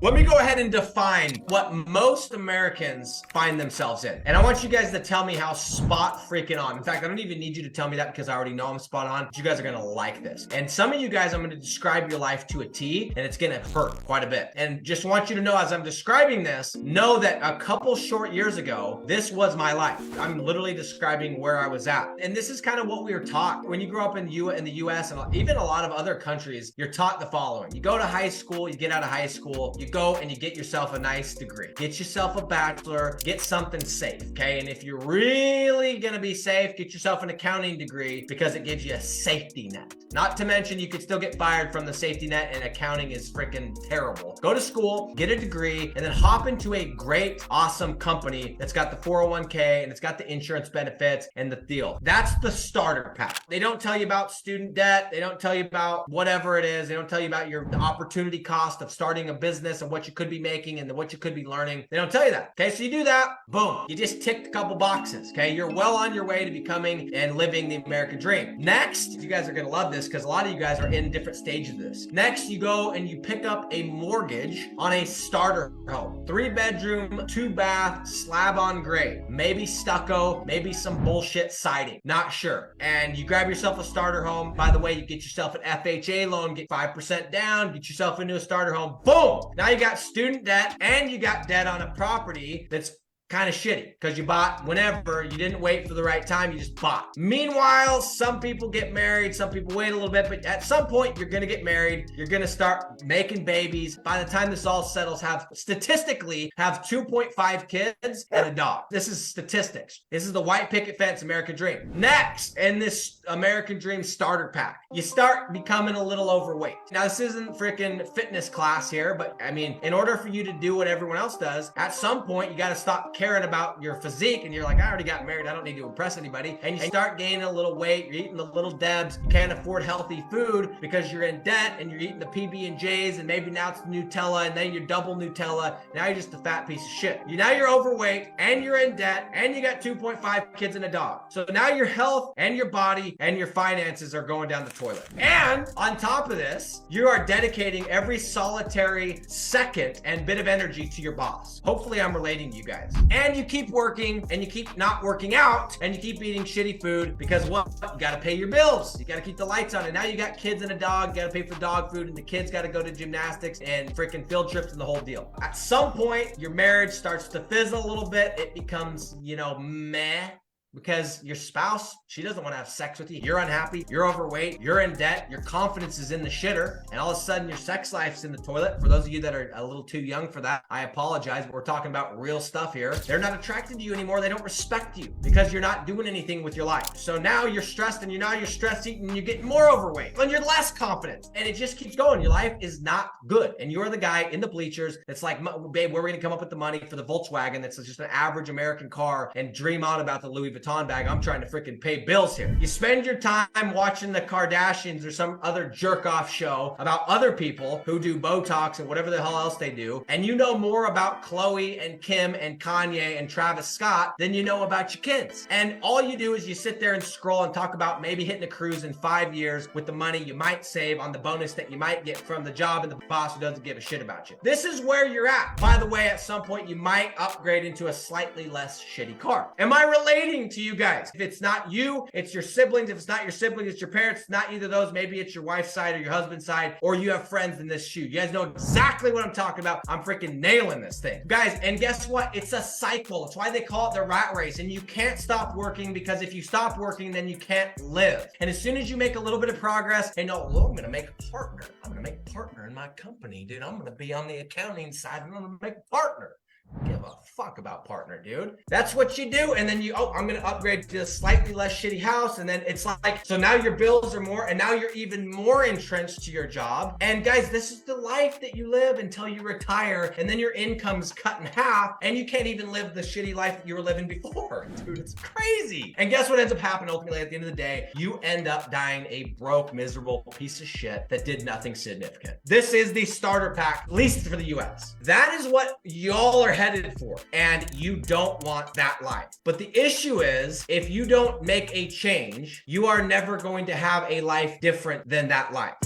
Let me go ahead and define what most Americans find themselves in. And I want you guys to tell me how spot freaking on. In fact, I don't even need you to tell me that because I already know I'm spot on, but you guys are gonna like this. And some of you guys, I'm gonna describe your life to a T, and it's gonna hurt quite a bit. And just want you to know, as I'm describing this, know that a couple short years ago, this was my life. I'm literally describing where I was at. And this is kind of what we were taught. When you grow up in the US and even a lot of other countries, you're taught the following. You go to high school, you get out of high school, you go and you get yourself a nice degree. Get yourself a bachelor, get something safe, okay? And if you're really gonna be safe, get yourself an accounting degree because it gives you a safety net. Not to mention you could still get fired from the safety net, and accounting is freaking terrible. Go to school, get a degree, and then hop into a great, awesome company that's got the 401k and it's got the insurance benefits and the deal. That's the starter pack. They don't tell you about student debt. They don't tell you about whatever it is. They don't tell you about the opportunity cost of starting a business and what you could be making and what you could be learning. They don't tell you that. Okay, so you do that, boom, you just ticked a couple boxes. Okay, you're well on your way to becoming and living the American dream. Next, you guys are gonna love this because a lot of you guys are in different stages of this. Next, you go and you pick up a mortgage on a starter home. 3-bedroom, 2-bath, slab on grade, maybe stucco, maybe some bullshit siding, not sure. And you grab yourself a starter home. By the way, you get yourself an FHA loan, get 5% down, get yourself into a starter home. Boom! Now you got student debt and you got debt on a property that's kind of shitty because you bought whenever, you didn't wait for the right time, you just bought. Meanwhile, some people get married, some people wait a little bit, but at some point you're gonna get married, you're gonna start making babies. By the time this all settles, statistically have 2.5 kids and a dog. This is statistics. This is the white picket fence American dream. Next, in this American dream starter pack, you start becoming a little overweight. Now this isn't freaking fitness class here, but I mean, in order for you to do what everyone else does, at some point you gotta stop caring about your physique, and you're like, I already got married, I don't need to impress anybody, and you start gaining a little weight, you're eating the little Debs, you can't afford healthy food because you're in debt, and you're eating the PB&Js, and maybe now it's Nutella, and then you're double Nutella, now you're just a fat piece of shit. Now you're overweight, and you're in debt, and you got 2.5 kids and a dog. So now your health, and your body, and your finances are going down the toilet. And on top of this, you are dedicating every solitary second and bit of energy to your boss. Hopefully I'm relating to you guys. And you keep working and you keep not working out and you keep eating shitty food because what? You got to pay your bills. You got to keep the lights on. And now you got kids and a dog. You got to pay for dog food, and the kids got to go to gymnastics and freaking field trips and the whole deal. At some point, your marriage starts to fizzle a little bit. It becomes, meh. Because your spouse, she doesn't want to have sex with you. You're unhappy, you're overweight, you're in debt, your confidence is in the shitter, and all of a sudden your sex life's in the toilet. For those of you that are a little too young for that, I apologize, but we're talking about real stuff here. They're not attracted to you anymore. They don't respect you because you're not doing anything with your life. So now you're stressed, and you're stress eating, and you get more overweight, and you're less confident, and it just keeps going. Your life is not good, and you're the guy in the bleachers that's like, babe, where are we gonna come up with the money for the Volkswagen that's just an average American car, and dream on about the Louis Vuitton bag? I'm trying to freaking pay bills here. You spend your time watching the Kardashians or some other jerk off show about other people who do Botox and whatever the hell else they do, and you know more about Khloe and Kim and Kanye and Travis Scott than you know about your kids. And all you do is you sit there and scroll and talk about maybe hitting a cruise in 5 years with the money you might save on the bonus that you might get from the job and the boss who doesn't give a shit about you. This is where you're at. By the way, at some point you might upgrade into a slightly less shitty car. Am I relating to you guys? If it's not you, it's your siblings. If it's not your siblings, it's your parents. It's not either of those. Maybe it's your wife's side or your husband's side, or you have friends in this shoe. You guys know exactly what I'm talking about. I'm freaking nailing this thing. Guys, and guess what? It's a cycle. It's why they call it the rat race. And you can't stop working, because if you stop working, then you can't live. And as soon as you make a little bit of progress, and I'm going to make a partner. I'm going to make a partner in my company, dude. I'm going to be on the accounting side. I'm going to make a partner. Give a fuck about partner, dude. That's what you do. And then I'm going to upgrade to a slightly less shitty house. And then it's like, so now your bills are more, and now you're even more entrenched to your job. And guys, this is the life that you live until you retire. And then your income's cut in half, and you can't even live the shitty life that you were living before. Dude, it's crazy. And guess what ends up happening ultimately at the end of the day? You end up dying a broke, miserable piece of shit that did nothing significant. This is the starter pack, at least for the US. That is what y'all are headed for, and you don't want that life. But the issue is, if you don't make a change, you are never going to have a life different than that life.